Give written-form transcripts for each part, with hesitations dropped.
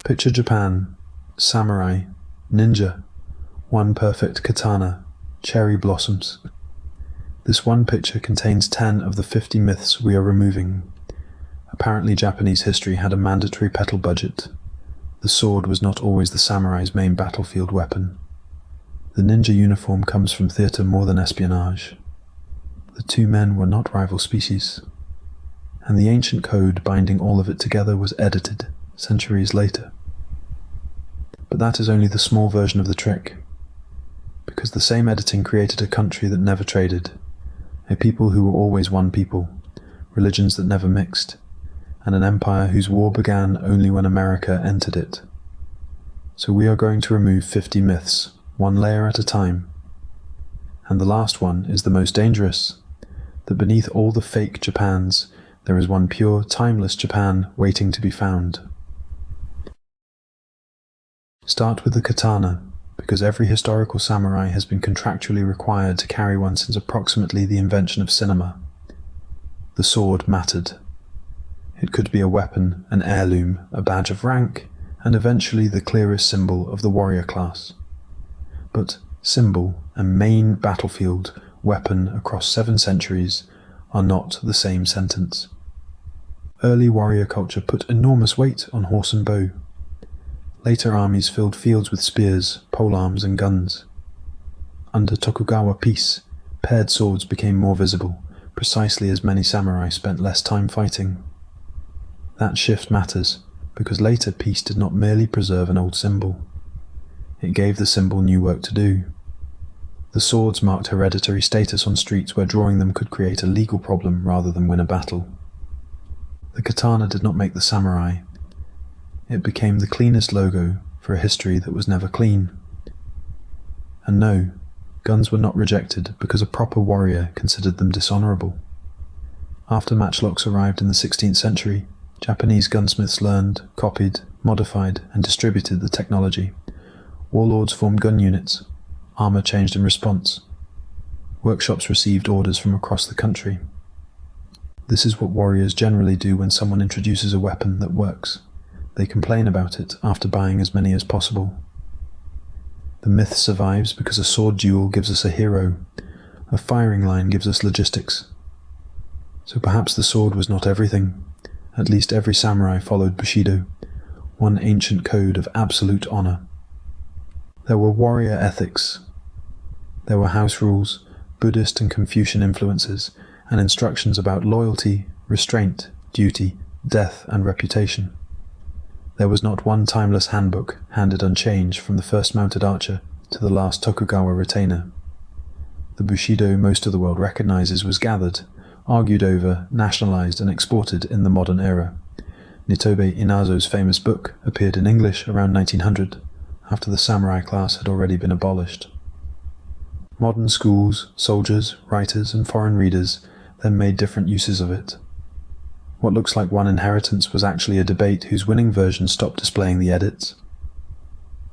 Picture Japan, samurai, ninja, one perfect katana, cherry blossoms. This one picture contains 10 of the 50 myths we are removing. Apparently Japanese history had a mandatory petal budget. The sword was not always the samurai's main battlefield weapon. The ninja uniform comes from theatre more than espionage. The two men were not rival species. And the ancient code binding all of it together was edited centuries later. But that is only the small version of the trick, because the same editing created a country that never traded, a people who were always one people, religions that never mixed, and an empire whose war began only when America entered it. So we are going to remove 50 myths, one layer at a time. And the last one is the most dangerous, that beneath all the fake Japans, there is one pure, timeless Japan waiting to be found. Start with the katana, because every historical samurai has been contractually required to carry one since approximately the invention of cinema. The sword mattered. It could be a weapon, an heirloom, a badge of rank, and eventually the clearest symbol of the warrior class. But symbol and main battlefield, weapon across 7 centuries are not the same sentence. Early warrior culture put enormous weight on horse and bow. Later armies filled fields with spears, polearms, and guns. Under Tokugawa peace, paired swords became more visible, precisely as many samurai spent less time fighting. That shift matters, because later peace did not merely preserve an old symbol. It gave the symbol new work to do. The swords marked hereditary status on streets where drawing them could create a legal problem rather than win a battle. The katana did not make the samurai. It became the cleanest logo for a history that was never clean. And no, guns were not rejected because a proper warrior considered them dishonorable. After matchlocks arrived in the 16th century, Japanese gunsmiths learned, copied, modified, and distributed the technology. Warlords formed gun units. Armor changed in response. Workshops received orders from across the country. This is what warriors generally do when someone introduces a weapon that works. They complain about it after buying as many as possible. The myth survives because a sword duel gives us a hero. A firing line gives us logistics. So perhaps the sword was not everything. At least every samurai followed Bushido, one ancient code of absolute honor. There were warrior ethics. There were house rules, Buddhist and Confucian influences, and instructions about loyalty, restraint, duty, death, and reputation. There was not one timeless handbook handed unchanged from the first mounted archer to the last Tokugawa retainer. The Bushido most of the world recognizes was gathered, argued over, nationalized, and exported in the modern era. Nitobe Inazo's famous book appeared in English around 1900, after the samurai class had already been abolished. Modern schools, soldiers, writers, and foreign readers then made different uses of it. What looks like one inheritance was actually a debate whose winning version stopped displaying the edits.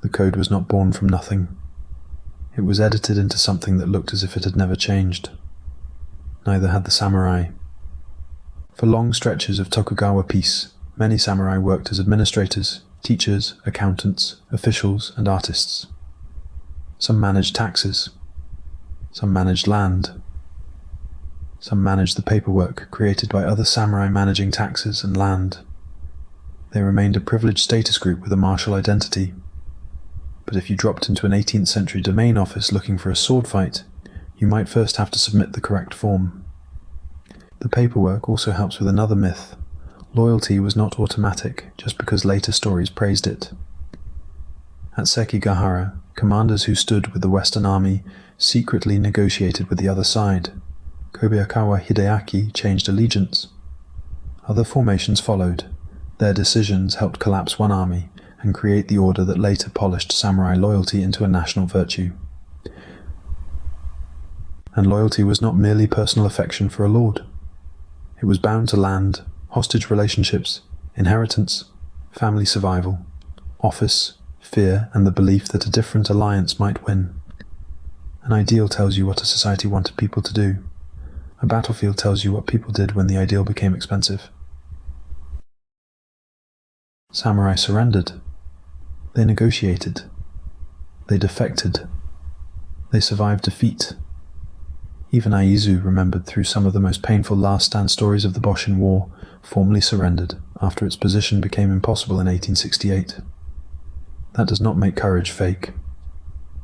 The code was not born from nothing. It was edited into something that looked as if it had never changed. Neither had the samurai. For long stretches of Tokugawa peace, many samurai worked as administrators, teachers, accountants, officials, and artists. Some managed taxes. Some managed land. Some managed the paperwork created by other samurai managing taxes and land. They remained a privileged status group with a martial identity. But if you dropped into an 18th century domain office looking for a sword fight, you might first have to submit the correct form. The paperwork also helps with another myth. Loyalty was not automatic just because later stories praised it. At Sekigahara, commanders who stood with the Western Army secretly negotiated with the other side. Kobayakawa Hideaki changed allegiance. Other formations followed. Their decisions helped collapse one army and create the order that later polished samurai loyalty into a national virtue. And loyalty was not merely personal affection for a lord. It was bound to land, hostage relationships, inheritance, family survival, office, fear, and the belief that a different alliance might win. An ideal tells you what a society wanted people to do. A battlefield tells you what people did when the ideal became expensive. Samurai surrendered, They negotiated. They defected. They survived defeat. Even Aizu, remembered through some of the most painful last stand stories of the Boshin War, formally surrendered after its position became impossible in 1868. That does not make courage fake.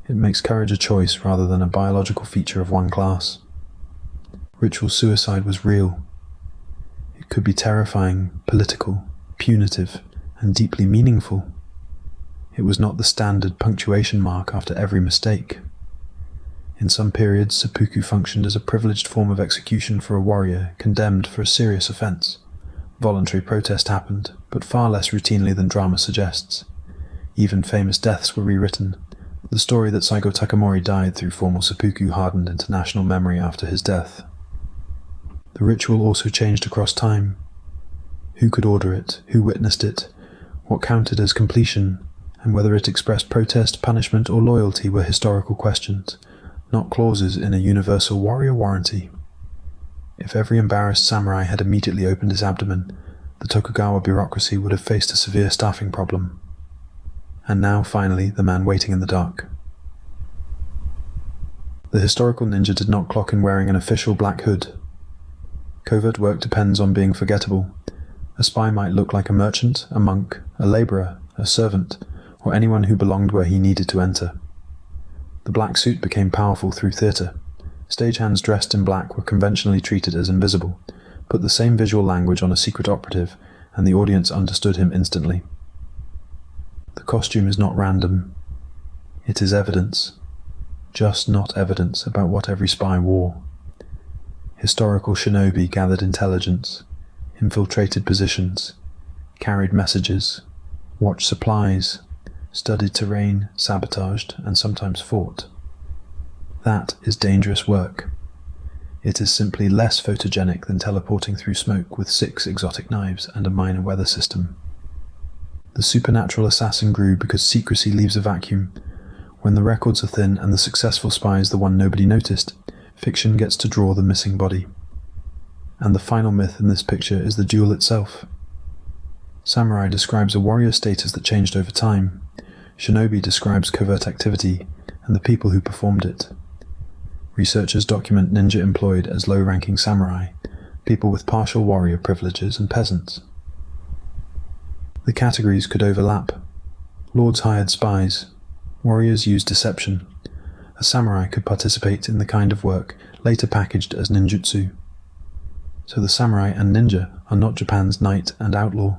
It makes courage a choice rather than a biological feature of one class. Ritual suicide was real. It could be terrifying, political, punitive, and deeply meaningful. It was not the standard punctuation mark after every mistake. In some periods, seppuku functioned as a privileged form of execution for a warrior condemned for a serious offense. Voluntary protest happened, but far less routinely than drama suggests. Even famous deaths were rewritten. The story that Saigo Takamori died through formal seppuku hardened into national memory after his death. The ritual also changed across time. Who could order it? Who witnessed it? What counted as completion? And whether it expressed protest, punishment, or loyalty were historical questions, not clauses in a universal warrior warranty. If every embarrassed samurai had immediately opened his abdomen, the Tokugawa bureaucracy would have faced a severe staffing problem. And now, finally, the man waiting in the dark. The historical ninja did not clock in wearing an official black hood. Covert work depends on being forgettable. A spy might look like a merchant, a monk, a labourer, a servant, or anyone who belonged where he needed to enter. The black suit became powerful through theatre. Stagehands dressed in black were conventionally treated as invisible, put the same visual language on a secret operative, and the audience understood him instantly. The costume is not random. It is evidence. Just not evidence about what every spy wore. Historical shinobi gathered intelligence, infiltrated positions, carried messages, watched supplies, studied terrain, sabotaged, and sometimes fought. That is dangerous work. It is simply less photogenic than teleporting through smoke with 6 exotic knives and a minor weather system. The supernatural assassin grew because secrecy leaves a vacuum. When the records are thin and the successful spy is the one nobody noticed, fiction gets to draw the missing body. And the final myth in this picture is the duel itself. Samurai describes a warrior status that changed over time. Shinobi describes covert activity and the people who performed it. Researchers document ninja employed as low-ranking samurai, people with partial warrior privileges, and peasants. The categories could overlap. Lords hired spies. Warriors used deception. A samurai could participate in the kind of work later packaged as ninjutsu. So the samurai and ninja are not Japan's knight and outlaw,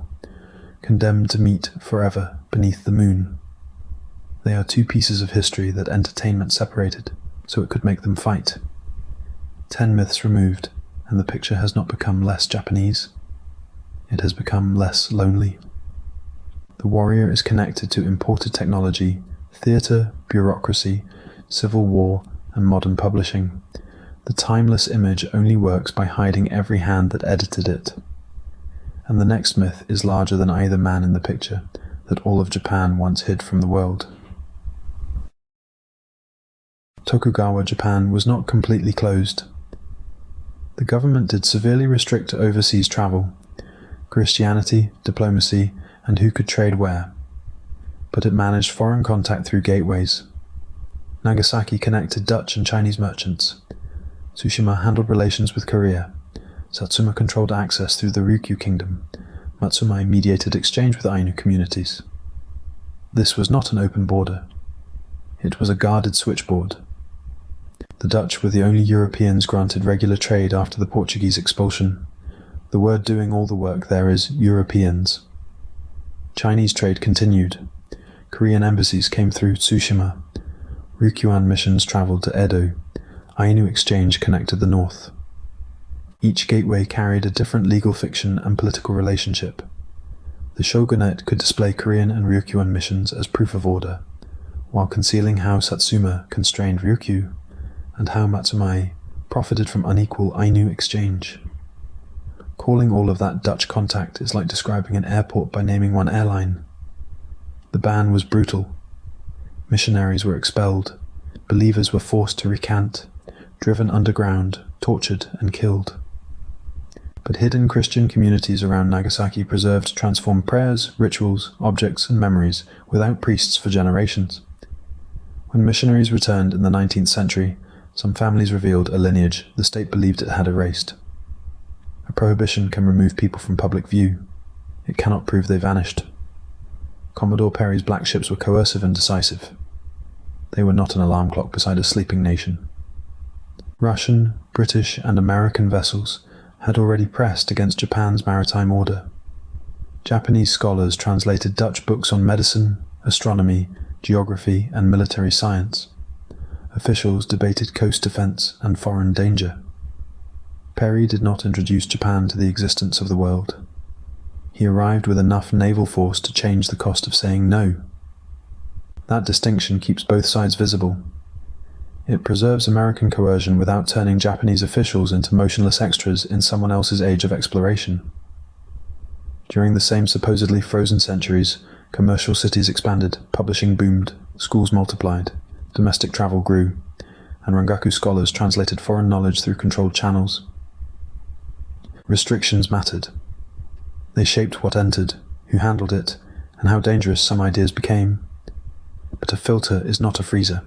condemned to meet forever beneath the moon. They are 2 pieces of history that entertainment separated, so it could make them fight. 10 myths removed, and the picture has not become less Japanese. It has become less lonely. The warrior is connected to imported technology, theatre, bureaucracy, civil war, and modern publishing. The timeless image only works by hiding every hand that edited it. And the next myth is larger than either man in the picture, that all of Japan once hid from the world. Tokugawa Japan was not completely closed. The government did severely restrict overseas travel, Christianity, diplomacy, and who could trade where. But it managed foreign contact through gateways. Nagasaki connected Dutch and Chinese merchants. Tsushima handled relations with Korea. Satsuma controlled access through the Ryukyu kingdom. Matsumai mediated exchange with Ainu communities. This was not an open border. It was a guarded switchboard. The Dutch were the only Europeans granted regular trade after the Portuguese expulsion. The word doing all the work there is Europeans. Chinese trade continued. Korean embassies came through Tsushima. Ryukyuan missions traveled to Edo. Ainu exchange connected the north. Each gateway carried a different legal fiction and political relationship. The shogunate could display Korean and Ryukyuan missions as proof of order, while concealing how Satsuma constrained Ryukyu and how Matsumai profited from unequal Ainu exchange. Calling all of that Dutch contact is like describing an airport by naming one airline. The ban was brutal. Missionaries were expelled. Believers were forced to recant, driven underground, tortured and killed. but hidden Christian communities around Nagasaki preserved transformed prayers, rituals, objects, and memories without priests for generations. When missionaries returned in the 19th century, some families revealed a lineage the state believed it had erased. A prohibition can remove people from public view. It cannot prove they vanished. Commodore Perry's black ships were coercive and decisive. They were not an alarm clock beside a sleeping nation. Russian, British, and American vessels had already pressed against Japan's maritime order. Japanese scholars translated Dutch books on medicine, astronomy, geography, and military science. Officials debated coast defense and foreign danger. Perry did not introduce Japan to the existence of the world. He arrived with enough naval force to change the cost of saying no. That distinction keeps both sides visible. It preserves American coercion without turning Japanese officials into motionless extras in someone else's age of exploration. During the same supposedly frozen centuries, commercial cities expanded, publishing boomed, schools multiplied, domestic travel grew, and Rangaku scholars translated foreign knowledge through controlled channels. Restrictions mattered. They shaped what entered, who handled it, and how dangerous some ideas became. But a filter is not a freezer.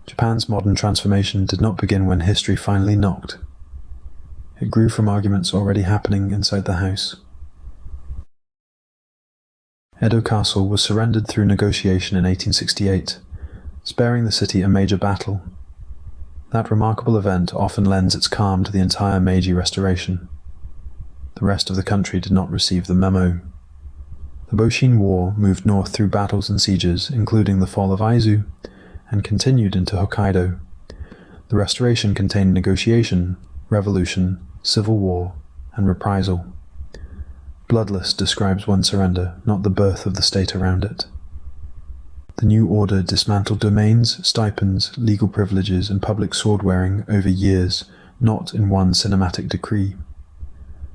Japan's modern transformation did not begin when history finally knocked. It grew from arguments already happening inside the house. Edo Castle was surrendered through negotiation in 1868, sparing the city a major battle. That remarkable event often lends its calm to the entire Meiji Restoration. The rest of the country did not receive the memo. The Boshin War moved north through battles and sieges, including the fall of Aizu, and continued into Hokkaido. The Restoration contained negotiation, revolution, civil war, and reprisal. Bloodless describes one surrender, not the birth of the state around it. The new order dismantled domains, stipends, legal privileges, and public sword-wearing over years, not in one cinematic decree.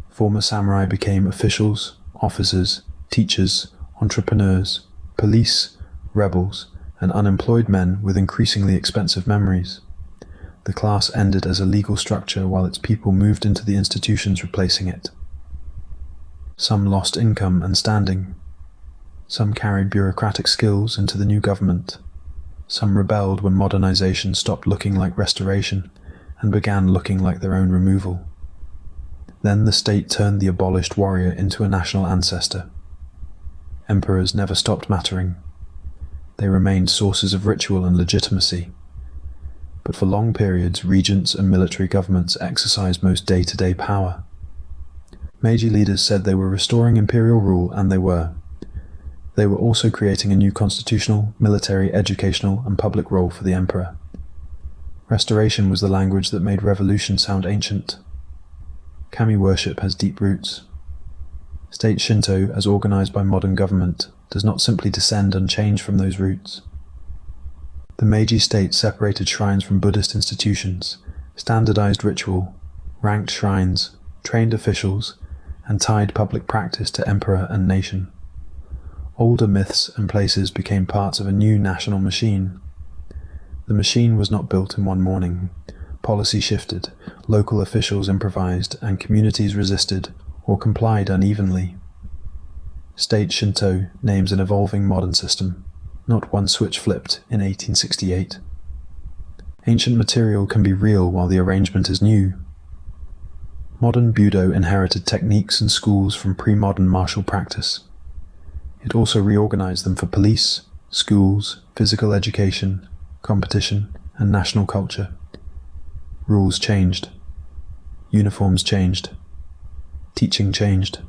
Former samurai became officials, officers, teachers, entrepreneurs, police, rebels, and unemployed men with increasingly expensive memories. The class ended as a legal structure while its people moved into the institutions replacing it. Some lost income and standing. Some carried bureaucratic skills into the new government. Some rebelled when modernization stopped looking like restoration and began looking like their own removal. Then the state turned the abolished warrior into a national ancestor. Emperors never stopped mattering. They remained sources of ritual and legitimacy. But for long periods, regents and military governments exercised most day-to-day power. Meiji leaders said they were restoring imperial rule, and they were. They were also creating a new constitutional, military, educational, and public role for the emperor. Restoration was the language that made revolution sound ancient. Kami worship has deep roots. State Shinto, as organized by modern government, does not simply descend unchanged from those roots. The Meiji state separated shrines from Buddhist institutions, standardized ritual, ranked shrines, trained officials, and tied public practice to emperor and nation. Older myths and places became parts of a new national machine. The machine was not built in one morning. Policy shifted, local officials improvised, and communities resisted or complied unevenly. State Shinto names an evolving modern system, not one switch flipped in 1868. Ancient material can be real while the arrangement is new. Modern Budo inherited techniques and schools from pre-modern martial practice. It also reorganized them for police, schools, physical education, competition, and national culture. Rules changed. Uniforms changed. Teaching changed.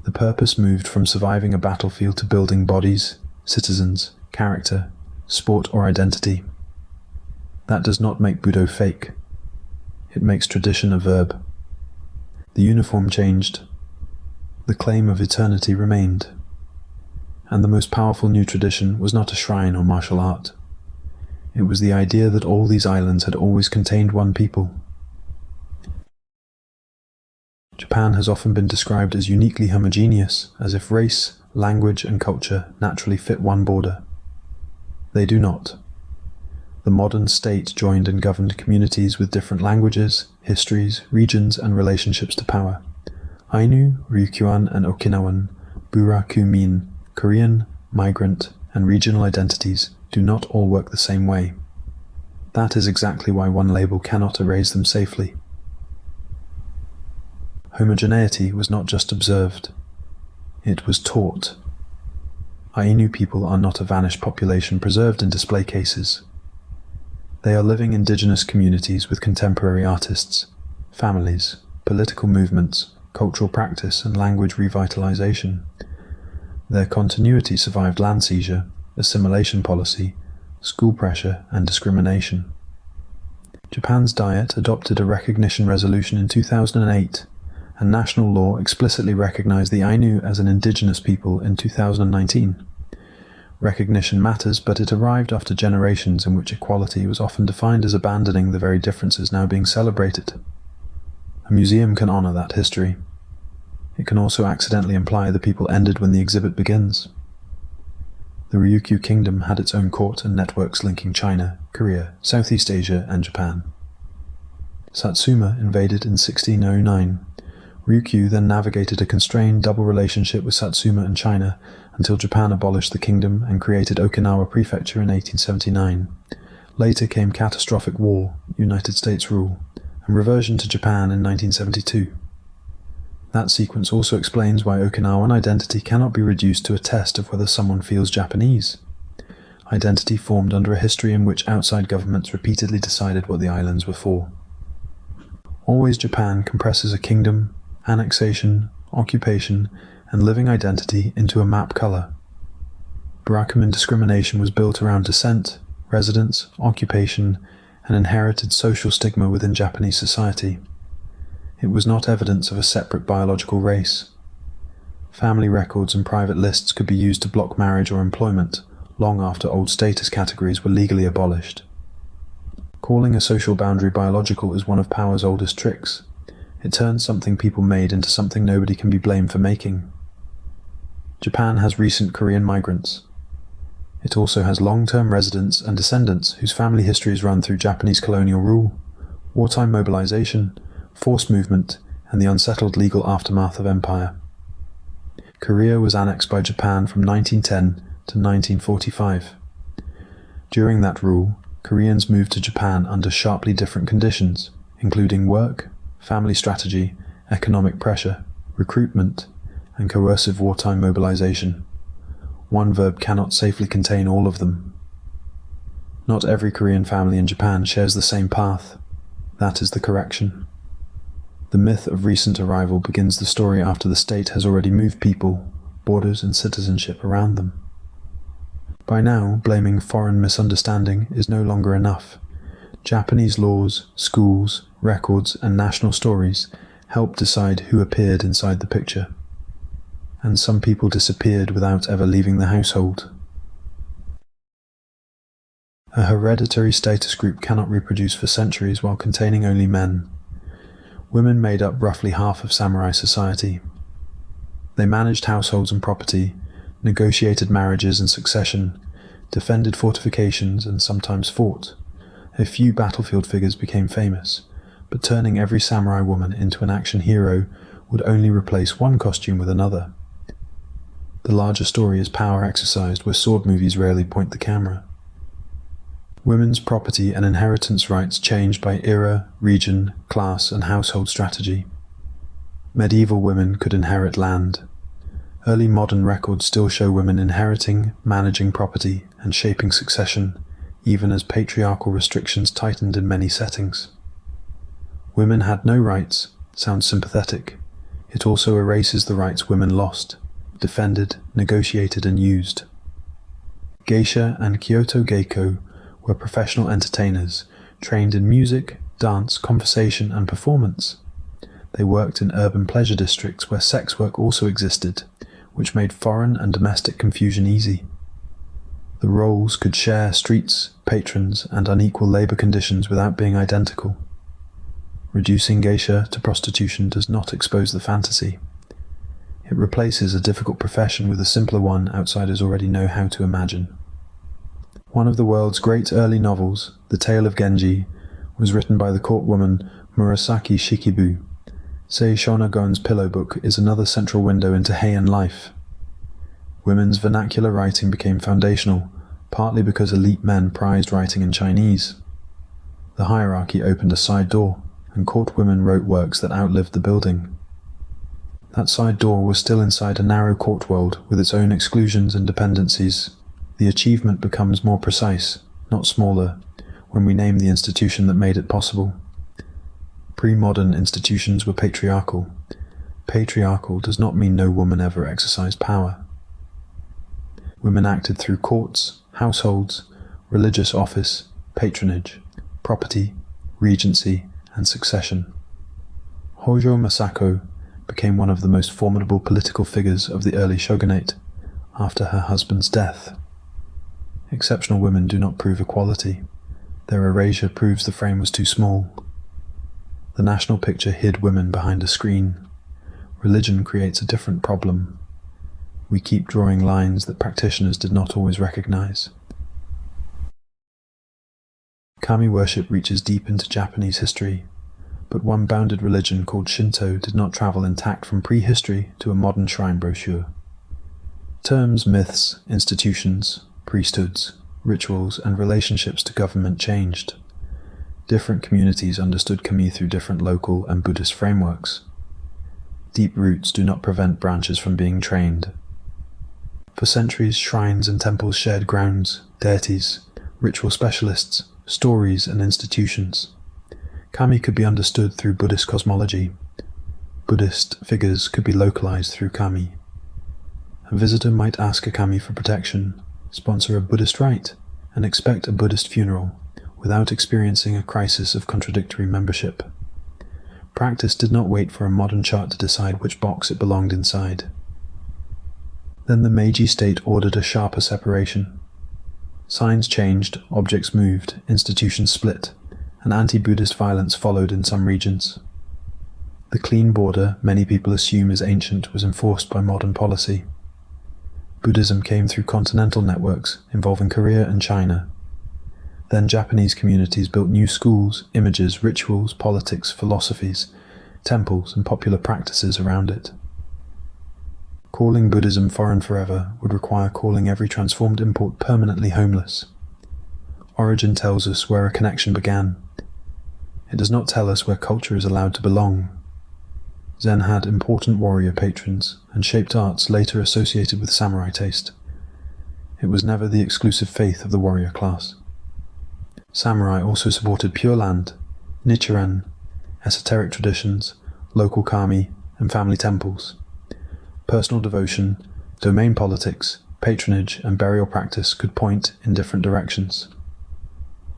The purpose moved from surviving a battlefield to building bodies, citizens, character, sport, or identity. That does not make Budo fake. It makes tradition a verb. The uniform changed. The claim of eternity remained. And the most powerful new tradition was not a shrine or martial art. It was the idea that all these islands had always contained one people. Japan has often been described as uniquely homogeneous, as if race, language, and culture naturally fit one border. They do not. The modern state joined and governed communities with different languages, histories, regions, and relationships to power. Ainu, Ryukyuan, and Okinawan, Burakumin, Korean, migrant, and regional identities do not all work the same way. That is exactly why one label cannot erase them safely. Homogeneity was not just observed, it was taught. Ainu people are not a vanished population preserved in display cases. They are living indigenous communities with contemporary artists, families, political movements, cultural practice, and language revitalization. Their continuity survived land seizure, assimilation policy, school pressure, and discrimination. Japan's Diet adopted a recognition resolution in 2008, and national law explicitly recognized the Ainu as an indigenous people in 2019. Recognition matters, but it arrived after generations in which equality was often defined as abandoning the very differences now being celebrated. A museum can honor that history. It can also accidentally imply the people ended when the exhibit begins. The Ryukyu Kingdom had its own court and networks linking China, Korea, Southeast Asia, and Japan. Satsuma invaded in 1609. Ryukyu then navigated a constrained double relationship with Satsuma and China until Japan abolished the kingdom and created Okinawa Prefecture in 1879. Later came catastrophic war, United States rule, and reversion to Japan in 1972. That sequence also explains why Okinawan identity cannot be reduced to a test of whether someone feels Japanese. Identity formed under a history in which outside governments repeatedly decided what the islands were for. Always Japan compresses a kingdom, annexation, occupation, and living identity into a map color. Barakumin discrimination was built around descent, residence, occupation, and inherited social stigma within Japanese society. It was not evidence of a separate biological race. Family records and private lists could be used to block marriage or employment, long after old status categories were legally abolished. Calling a social boundary biological is one of power's oldest tricks. It turns something people made into something nobody can be blamed for making. Japan has recent Korean migrants. It also has long-term residents and descendants whose family histories run through Japanese colonial rule, wartime mobilization, forced movement, and the unsettled legal aftermath of empire. Korea was annexed by Japan from 1910 to 1945. During that rule, Koreans moved to Japan under sharply different conditions, including work, family strategy, economic pressure, recruitment, and coercive wartime mobilization. One verb cannot safely contain all of them. Not every Korean family in Japan shares the same path. That is the correction. The myth of recent arrival begins the story after the state has already moved people, borders, and citizenship around them. By now, blaming foreign misunderstanding is no longer enough. Japanese laws, schools, records, and national stories help decide who appeared inside the picture. And some people disappeared without ever leaving the household. A hereditary status group cannot reproduce for centuries while containing only men. Women made up roughly half of samurai society. They managed households and property, negotiated marriages and succession, defended fortifications, and sometimes fought. A few battlefield figures became famous, but turning every samurai woman into an action hero would only replace one costume with another. The larger story is power exercised where sword movies rarely point the camera. Women's property and inheritance rights changed by era, region, class, and household strategy. Medieval women could inherit land. Early modern records still show women inheriting, managing property, and shaping succession, even as patriarchal restrictions tightened in many settings. Women had no rights sounds sympathetic. It also erases the rights women lost, defended, negotiated, and used. Geisha and Kyoto Geiko were professional entertainers, trained in music, dance, conversation, and performance. They worked in urban pleasure districts where sex work also existed, which made foreign and domestic confusion easy. The roles could share streets, patrons, and unequal labor conditions without being identical. Reducing geisha to prostitution does not expose the fantasy. It replaces a difficult profession with a simpler one outsiders already know how to imagine. One of the world's great early novels, The Tale of Genji, was written by the court woman Murasaki Shikibu. Sei Shonagon's Pillow Book is another central window into Heian life. Women's vernacular writing became foundational, partly because elite men prized writing in Chinese. The hierarchy opened a side door, and court women wrote works that outlived the building. That side door was still inside a narrow court world with its own exclusions and dependencies. The achievement becomes more precise, not smaller, when we name the institution that made it possible. Pre-modern institutions were patriarchal. Patriarchal does not mean no woman ever exercised power. Women acted through courts, households, religious office, patronage, property, regency, and succession. Hojo Masako became one of the most formidable political figures of the early shogunate after her husband's death. Exceptional women do not prove equality. Their erasure proves the frame was too small. The national picture hid women behind a screen. Religion creates a different problem. We keep drawing lines that practitioners did not always recognize. Kami worship reaches deep into Japanese history, but one bounded religion called Shinto did not travel intact from prehistory to a modern shrine brochure. Terms, myths, institutions, priesthoods, rituals, and relationships to government changed. Different communities understood Kami through different local and Buddhist frameworks. Deep roots do not prevent branches from being trained. For centuries, shrines and temples shared grounds, deities, ritual specialists, stories, and institutions. Kami could be understood through Buddhist cosmology. Buddhist figures could be localized through Kami. A visitor might ask a Kami for protection, sponsor a Buddhist rite, and expect a Buddhist funeral, without experiencing a crisis of contradictory membership. Practice did not wait for a modern chart to decide which box it belonged inside. Then the Meiji state ordered a sharper separation. Signs changed, objects moved, institutions split, and anti-Buddhist violence followed in some regions. The clean border many people assume is ancient was enforced by modern policy. Buddhism came through continental networks involving Korea and China. Then Japanese communities built new schools, images, rituals, politics, philosophies, temples, and popular practices around it. Calling Buddhism foreign forever would require calling every transformed import permanently homeless. Origin tells us where a connection began. It does not tell us where culture is allowed to belong. Zen had important warrior patrons and shaped arts later associated with samurai taste. It was never the exclusive faith of the warrior class. Samurai also supported Pure Land, Nichiren, esoteric traditions, local kami, and family temples. Personal devotion, domain politics, patronage, and burial practice could point in different directions.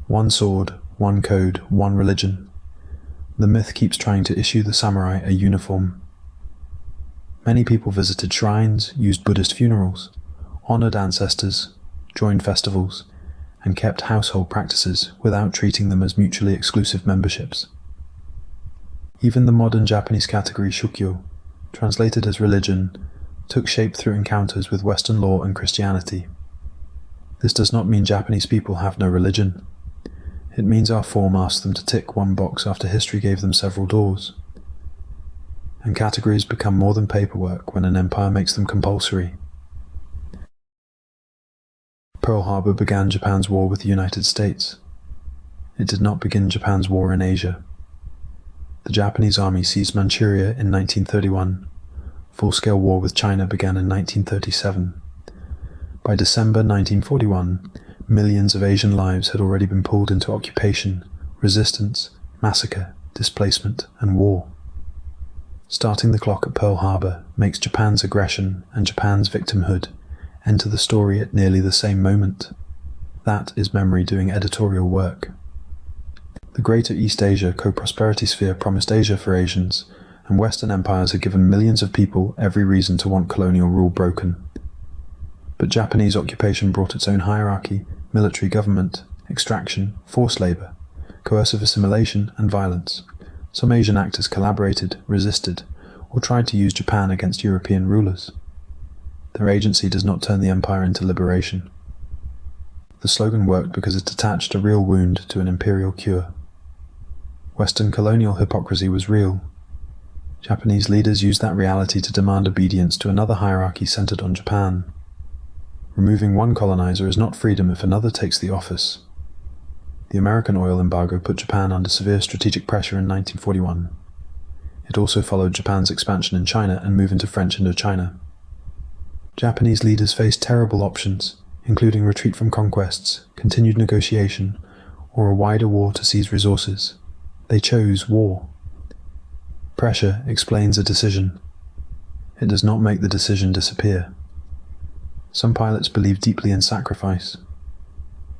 One sword, one code, one religion. The myth keeps trying to issue the samurai a uniform. Many people visited shrines, used Buddhist funerals, honored ancestors, joined festivals, and kept household practices without treating them as mutually exclusive memberships. Even the modern Japanese category shukyo, translated as religion, took shape through encounters with Western law and Christianity. This does not mean Japanese people have no religion. It means our form asks them to tick one box after history gave them several doors. And categories become more than paperwork when an empire makes them compulsory. Pearl Harbor began Japan's war with the United States. It did not begin Japan's war in Asia. The Japanese army seized Manchuria in 1931. Full-scale war with China began in 1937. By December 1941, millions of Asian lives had already been pulled into occupation, resistance, massacre, displacement, and war. Starting the clock at Pearl Harbor makes Japan's aggression and Japan's victimhood enter the story at nearly the same moment. That is memory doing editorial work. The Greater East Asia co-prosperity sphere promised Asia for Asians, and Western empires had given millions of people every reason to want colonial rule broken. But Japanese occupation brought its own hierarchy, military government, extraction, forced labor, coercive assimilation, and violence. Some Asian actors collaborated, resisted, or tried to use Japan against European rulers. Their agency does not turn the empire into liberation. The slogan worked because it attached a real wound to an imperial cure. Western colonial hypocrisy was real. Japanese leaders used that reality to demand obedience to another hierarchy centered on Japan. Removing one colonizer is not freedom if another takes the office. The American oil embargo put Japan under severe strategic pressure in 1941. It also followed Japan's expansion in China and move into French Indochina. Japanese leaders faced terrible options, including retreat from conquests, continued negotiation, or a wider war to seize resources. They chose war. Pressure explains a decision. It does not make the decision disappear. Some pilots believed deeply in sacrifice.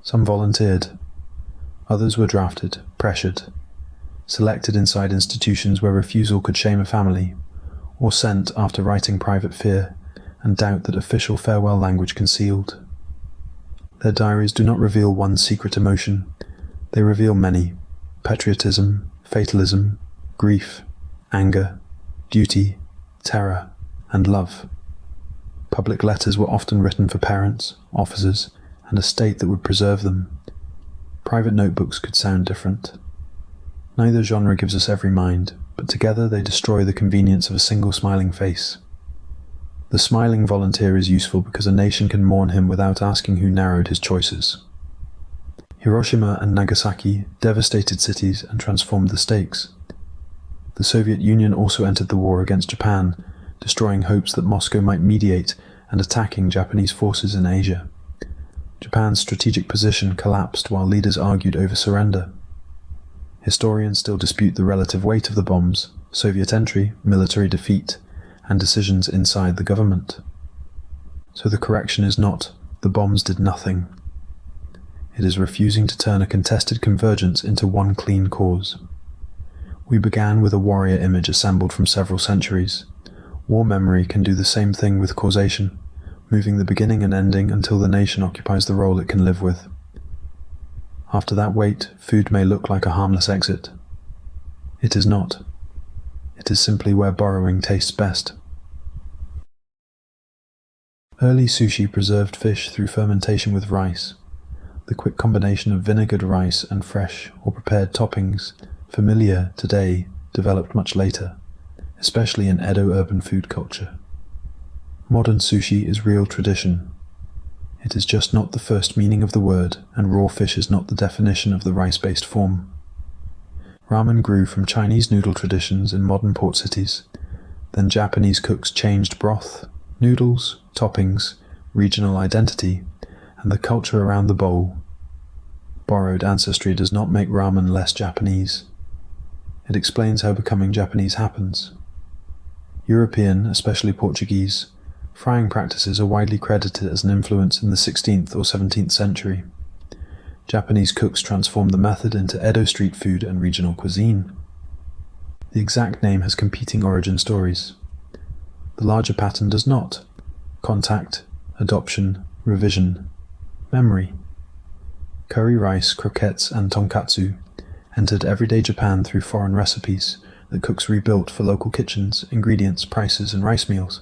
Some volunteered. Others were drafted, pressured, selected inside institutions where refusal could shame a family, or sent after writing private fear and doubt that official farewell language concealed. Their diaries do not reveal one secret emotion. They reveal many: patriotism, fatalism, grief, anger, duty, terror, and love. Public letters were often written for parents, officers, and a state that would preserve them. Private notebooks could sound different. Neither genre gives us every mind, but together they destroy the convenience of a single smiling face. The smiling volunteer is useful because a nation can mourn him without asking who narrowed his choices. Hiroshima and Nagasaki devastated cities and transformed the stakes. The Soviet Union also entered the war against Japan, destroying hopes that Moscow might mediate and attacking Japanese forces in Asia. Japan's strategic position collapsed while leaders argued over surrender. Historians still dispute the relative weight of the bombs, Soviet entry, military defeat, and decisions inside the government. So the correction is not, the bombs did nothing. It is refusing to turn a contested convergence into one clean cause. We began with a warrior image assembled from several centuries. War memory can do the same thing with causation, moving the beginning and ending until the nation occupies the role it can live with. After that wait, food may look like a harmless exit. It is not. It is simply where borrowing tastes best. Early sushi preserved fish through fermentation with rice. The quick combination of vinegared rice and fresh or prepared toppings, familiar today, developed much later, especially in Edo urban food culture. Modern sushi is real tradition. It is just not the first meaning of the word, and raw fish is not the definition of the rice-based form. Ramen grew from Chinese noodle traditions in modern port cities. Then Japanese cooks changed broth, noodles, toppings, regional identity, and the culture around the bowl. Borrowed ancestry does not make ramen less Japanese. It explains how becoming Japanese happens. European, especially Portuguese, frying practices are widely credited as an influence in the 16th or 17th century. Japanese cooks transformed the method into Edo street food and regional cuisine. The exact name has competing origin stories. The larger pattern does not. Contact, adoption, revision, memory. Curry rice, croquettes, and tonkatsu entered everyday Japan through foreign recipes that cooks rebuilt for local kitchens, ingredients, prices, and rice meals.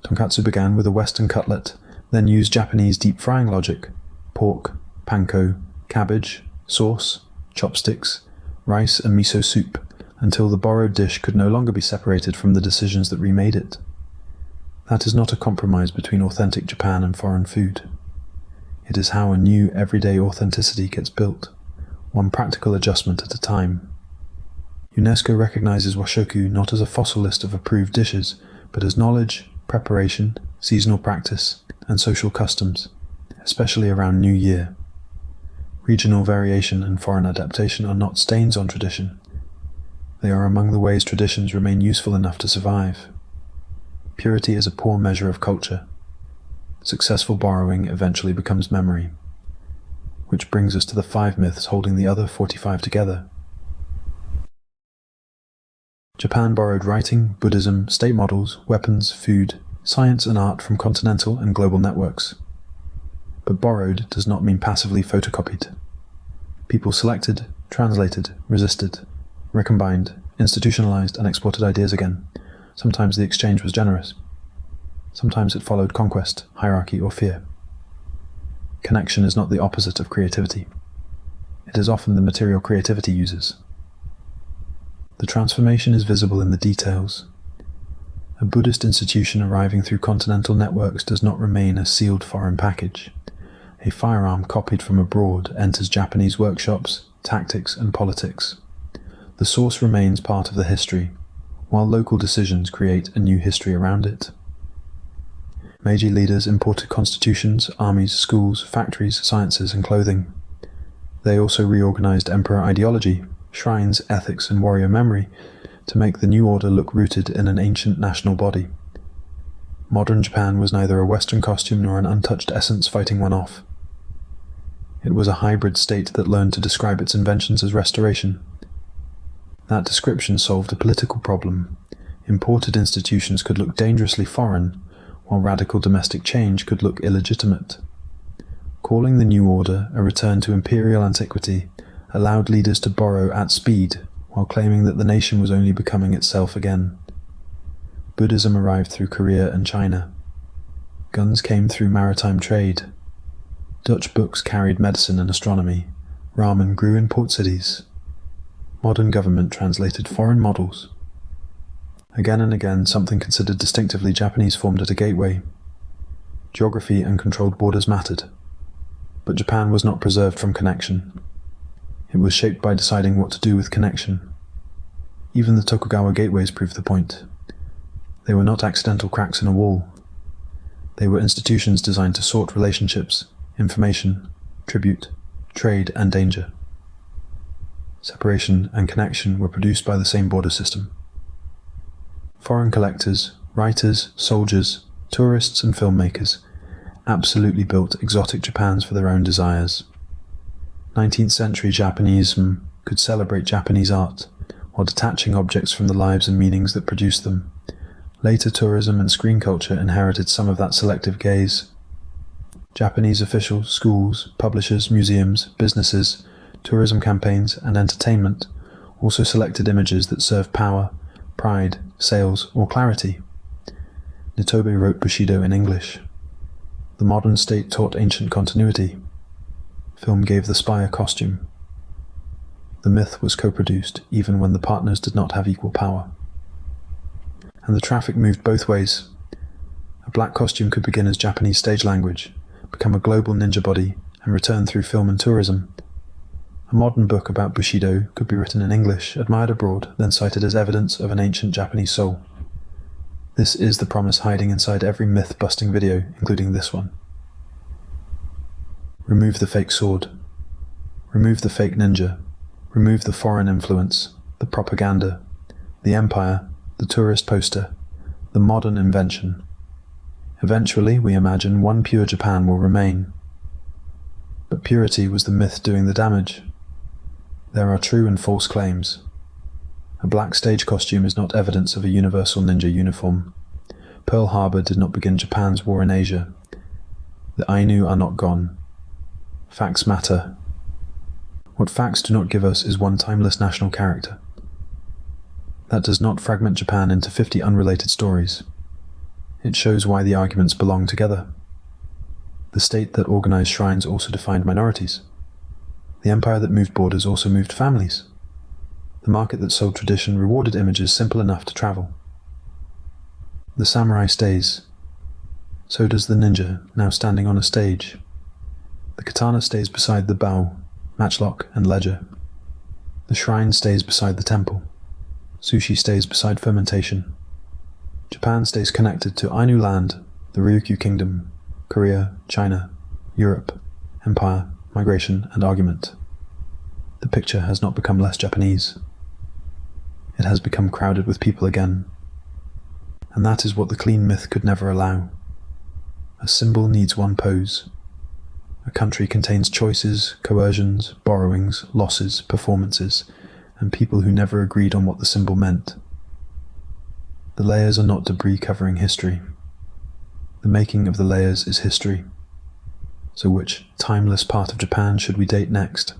Tonkatsu began with a Western cutlet, then used Japanese deep frying logic: pork, panko, cabbage, sauce, chopsticks, rice, and miso soup, until the borrowed dish could no longer be separated from the decisions that remade it. That is not a compromise between authentic Japan and foreign food. It is how a new everyday authenticity gets built, one practical adjustment at a time. UNESCO recognizes washoku not as a fossil list of approved dishes, but as knowledge, preparation, seasonal practice, and social customs, especially around New Year. Regional variation and foreign adaptation are not stains on tradition. They are among the ways traditions remain useful enough to survive. Purity is a poor measure of culture. Successful borrowing eventually becomes memory. Which brings us to the 5 myths holding the other 45 together. Japan borrowed writing, Buddhism, state models, weapons, food, science and art from continental and global networks. But borrowed does not mean passively photocopied. People selected, translated, resisted, recombined, institutionalized, and exported ideas again. Sometimes the exchange was generous. Sometimes it followed conquest, hierarchy, or fear. Connection is not the opposite of creativity. It is often the material creativity uses. The transformation is visible in the details. A Buddhist institution arriving through continental networks does not remain a sealed foreign package. A firearm copied from abroad enters Japanese workshops, tactics, and politics. The source remains part of the history, while local decisions create a new history around it. Meiji leaders imported constitutions, armies, schools, factories, sciences, and clothing. They also reorganized emperor ideology, shrines, ethics, and warrior memory to make the new order look rooted in an ancient national body. Modern Japan was neither a Western costume nor an untouched essence fighting one off. It was a hybrid state that learned to describe its inventions as restoration. That description solved a political problem. Imported institutions could look dangerously foreign, while radical domestic change could look illegitimate. Calling the new order a return to imperial antiquity allowed leaders to borrow at speed, while claiming that the nation was only becoming itself again. Buddhism arrived through Korea and China. Guns came through maritime trade. Dutch books carried medicine and astronomy. Ramen grew in port cities. Modern government translated foreign models. Again and again, something considered distinctively Japanese formed at a gateway. Geography and controlled borders mattered. But Japan was not preserved from connection. It was shaped by deciding what to do with connection. Even the Tokugawa gateways proved the point. They were not accidental cracks in a wall. They were institutions designed to sort relationships, information, tribute, trade, and danger. Separation and connection were produced by the same border system. Foreign collectors, writers, soldiers, tourists, and filmmakers absolutely built exotic Japans for their own desires. 19th century Japanism could celebrate Japanese art while detaching objects from the lives and meanings that produced them. Later tourism and screen culture inherited some of that selective gaze. Japanese officials, schools, publishers, museums, businesses, tourism campaigns, and entertainment also selected images that served power, pride, sales, or clarity. Nitobe wrote Bushido in English. The modern state taught ancient continuity. Film gave the spy a costume. The myth was co-produced even when the partners did not have equal power. And the traffic moved both ways. A black costume could begin as Japanese stage language, become a global ninja body, and return through film and tourism. A modern book about Bushido could be written in English, admired abroad, then cited as evidence of an ancient Japanese soul. This is the promise hiding inside every myth-busting video, including this one. Remove the fake sword. Remove the fake ninja. Remove the foreign influence, the propaganda, the empire, the tourist poster, the modern invention. Eventually, we imagine one pure Japan will remain. But purity was the myth doing the damage. There are true and false claims. A black stage costume is not evidence of a universal ninja uniform. Pearl Harbor did not begin Japan's war in Asia. The Ainu are not gone. Facts matter. What facts do not give us is one timeless national character. That does not fragment Japan into 50 unrelated stories. It shows why the arguments belong together. The state that organized shrines also defined minorities. The empire that moved borders also moved families. The market that sold tradition rewarded images simple enough to travel. The samurai stays. So does the ninja, now standing on a stage. The katana stays beside the bow, matchlock, and ledger. The shrine stays beside the temple. Sushi stays beside fermentation. Japan stays connected to Ainu land, the Ryukyu Kingdom, Korea, China, Europe, empire, migration, and argument. The picture has not become less Japanese. It has become crowded with people again. And that is what the clean myth could never allow. A symbol needs one pose. A country contains choices, coercions, borrowings, losses, performances, and people who never agreed on what the symbol meant. The layers are not debris covering history. The making of the layers is history. So which timeless part of Japan should we date next?